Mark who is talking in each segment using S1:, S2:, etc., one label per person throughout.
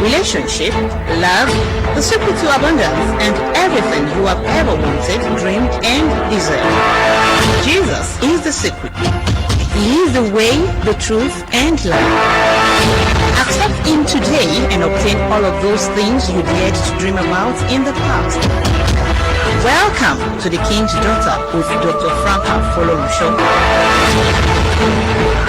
S1: relationship, love, the secret to abundance, and everything you have ever wanted, dreamed, and desired. Jesus is the secret. He is the way, the truth, and life. Accept Him today and obtain all of those things you dared to dream about in the past. Welcome to The King's Daughter with Dr. Franka Folorusho.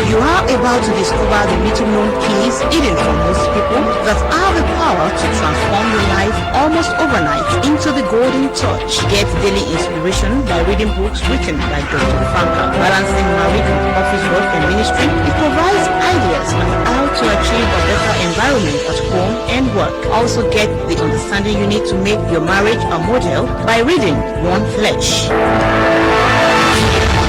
S1: You are about to discover the little-known keys hidden from most people that have the power to transform your life almost overnight into the golden touch. Get daily inspiration by reading books written by Dr. Franka. Balancing marriage with office work and ministry, it provides ideas on how to achieve a better environment at home and work. Also get the understanding you need to make your marriage a model by reading One Flesh.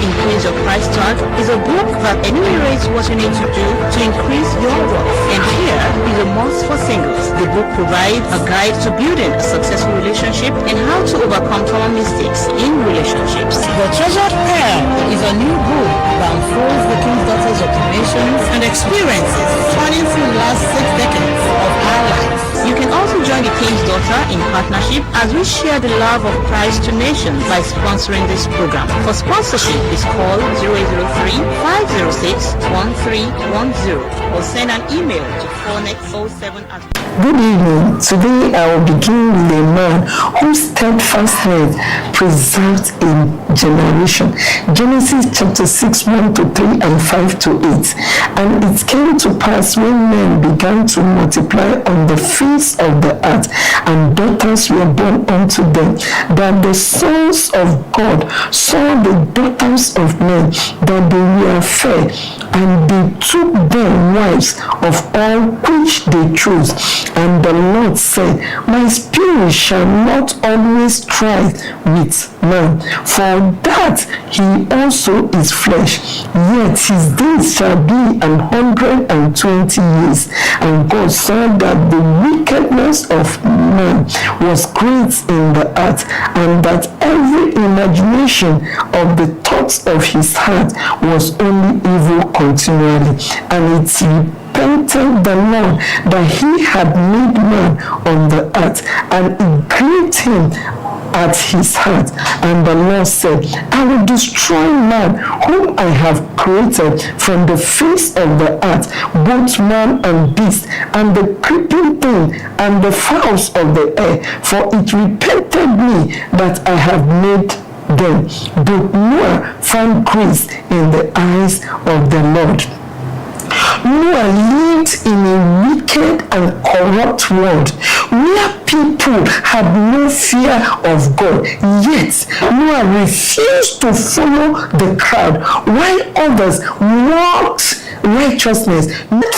S1: Increase Your Price Tag is a book that enumerates what you need to do to increase your wealth. And here is a must for singles. The book provides a guide to building a successful relationship and how to overcome common mistakes in relationships. The Treasured Pearl is a new book that unfolds the King's Daughter's observations and experiences running through the last 6 decades of our lives. You can also join the King's Daughter in partnership as we share the love of Christ to nations by sponsoring this program. For sponsorship, please call 0803-506-1310 or send an email to 4next07 at...
S2: Good evening. Today I will begin with a man whose steadfastness preserved a generation. Genesis chapter 6, 1 to 3 and 5 to 8. And it came to pass when men began to multiply on the face of the earth, and daughters were born unto them, that the sons of God saw the daughters of men, that they were fair, and they took them wives of all which they chose. And the Lord said, My spirit shall not always strive with man, for that he also is flesh, yet his days shall be 120 years. And God saw that the wickedness of man was great in the earth, and that every imagination of the thoughts of his heart was only evil continually. And it repented the Lord that he had made man on the earth, and it grieved him at his heart. And the Lord said, I will destroy man whom I have created from the face of the earth, both man and beast, and the creeping thing, and the fowls of the air, for it repented me that I have made them. But Noah found grace in the eyes of the Lord. Noah lived in a wicked and corrupt world where people had no fear of God. Yet Noah refused to follow the crowd while others walked righteousness.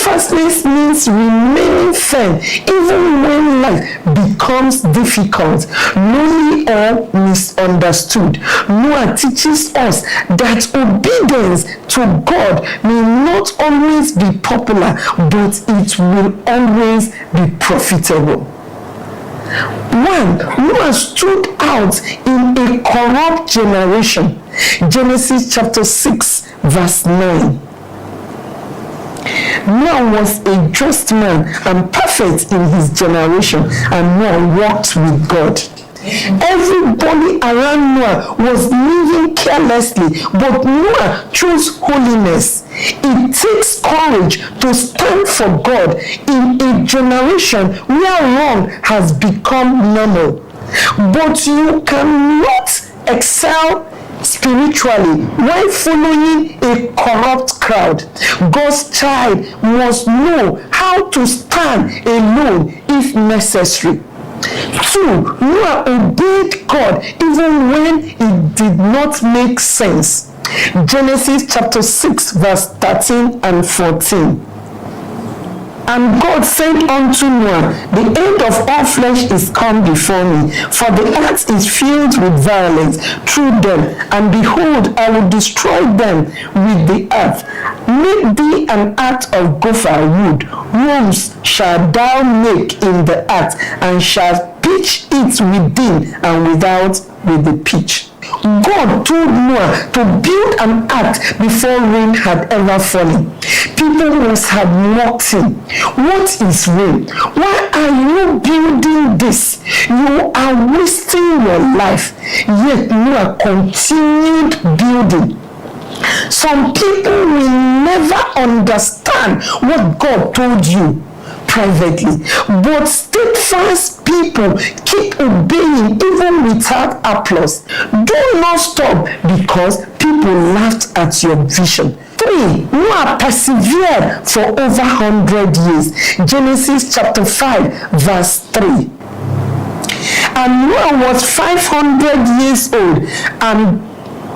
S2: Steadfastness means remaining firm even when life becomes difficult, lonely, or misunderstood. Noah teaches us that obedience to God may not always be popular, but it will always be profitable. 1. Noah stood out in a corrupt generation. Genesis chapter 6 verse 9. Noah was a just man and perfect in his generation, and Noah walked with God. Everybody around Noah was living carelessly, but Noah chose holiness. It takes courage to stand for God in a generation where wrong has become normal. But you cannot excel spiritually while following a corrupt crowd. God's child must know how to stand alone if necessary. 2. Noah obeyed God even when it did not make sense. Genesis chapter 6 verse 13 and 14. And God said unto Noah, the end of all flesh is come before me, for the earth is filled with violence through them, and behold, I will destroy them with the earth. Make thee an ark of gopher wood, rooms shalt thou make in the earth, and shalt pitch it within and without with the pitch. God told Noah to build an ark before rain had ever fallen. People must have mocked him. What is rain? Why Are you building this? You are wasting your life, yet you are continued building. Some people will never understand what God told you privately, but steadfast people keep obeying even without applause. Do not stop because people laughed at your vision. 3. Noah persevered for over 100 years. Genesis chapter 5 verse 3. And Noah was 500 years old, and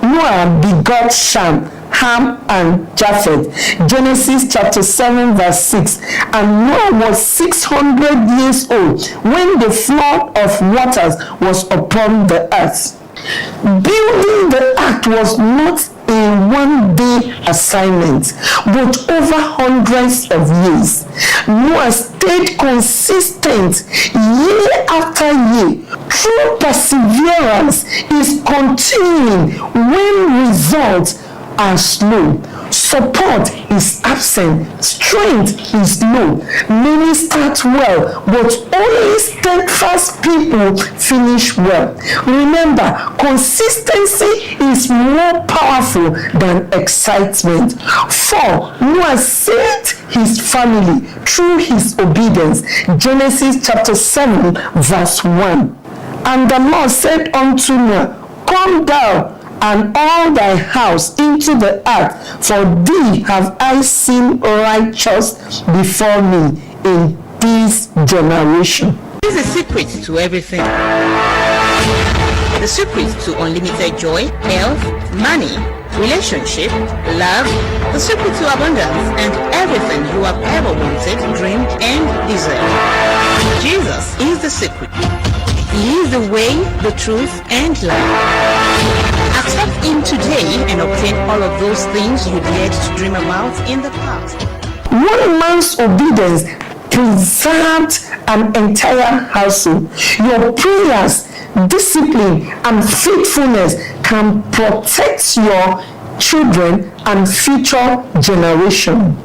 S2: Noah begot Shem, Ham, and Japheth. Genesis chapter 7 verse 6. And Noah was 600 years old when the flood of waters was upon the earth. Building the ark was not a one-day assignment, but over hundreds of years. Noah stayed consistent year after year. True perseverance is continuing when results are slow. Support is absent. Strength is low. Many start well, but only steadfast people finish well. Remember, consistency is more powerful than excitement. 4. Noah saved his family through his obedience. Genesis chapter 7 verse 1. And the Lord said unto Noah, Come down and all thy house into the ark, for thee have I seen righteous before me in this generation.
S1: There is a secret to everything. The secret to unlimited joy, health, money, relationship, love, the secret to abundance, and everything you have ever wanted, dreamed, and desired. Jesus is the secret. He is the way, the truth, and life. Accept Him today and obtain all of those things you dared to dream about in the past.
S2: One man's obedience preserved an entire household. Your prayers, discipline, and faithfulness can protect your children and future generation.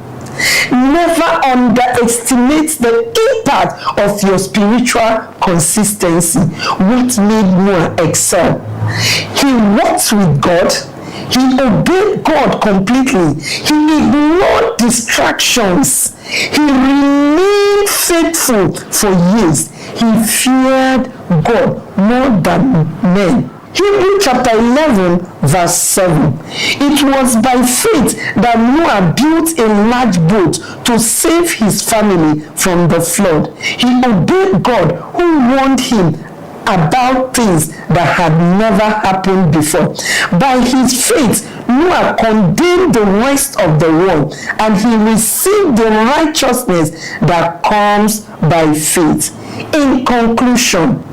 S2: Never underestimate the impact of your spiritual consistency. What made Noah excel? He walked with God. He obeyed God completely. He ignored distractions. He remained faithful for years. He feared God more than men. Hebrews chapter 11 verse 7. It was by faith that Noah built a large boat to save his family from the flood. He obeyed God who warned him about things that had never happened before. By his faith, Noah condemned the rest of the world, and he received the righteousness that comes by faith. In conclusion,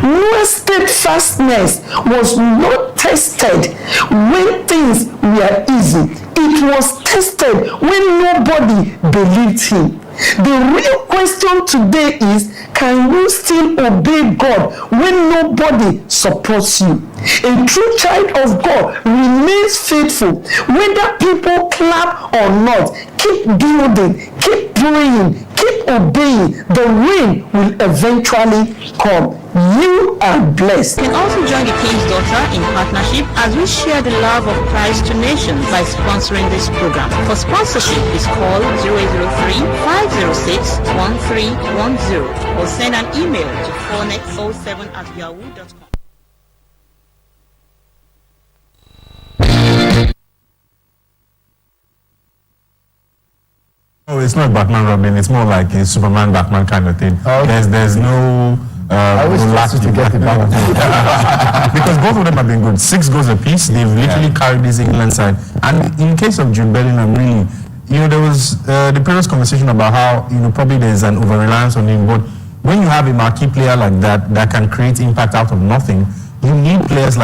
S2: Noah's steadfastness was not tested when things were easy. It was tested when nobody believed him. The real question today is, can you still obey God when nobody supports you? A true child of God remains faithful whether people clap or not. Keep building, keep praying, keep obeying. The rain will eventually come. You are blessed.
S1: You can also join the King's Daughter in partnership as we share the love of Christ to nations by sponsoring this program. For sponsorship, please call 0803-506-1310 or send an email to 4net07@yahoo.com.
S3: Oh, it's not Batman Robin. It's more like a Superman Batman kind of thing. Okay. There's no.
S4: I always want to get the balance.
S3: Because both of them have been good. 6 goals apiece. They've literally carried this England side. And in case of Jude Bellingham, really, there was the previous conversation about how probably there's an over-reliance on him. But when you have a marquee player like that can create impact out of nothing, you need players like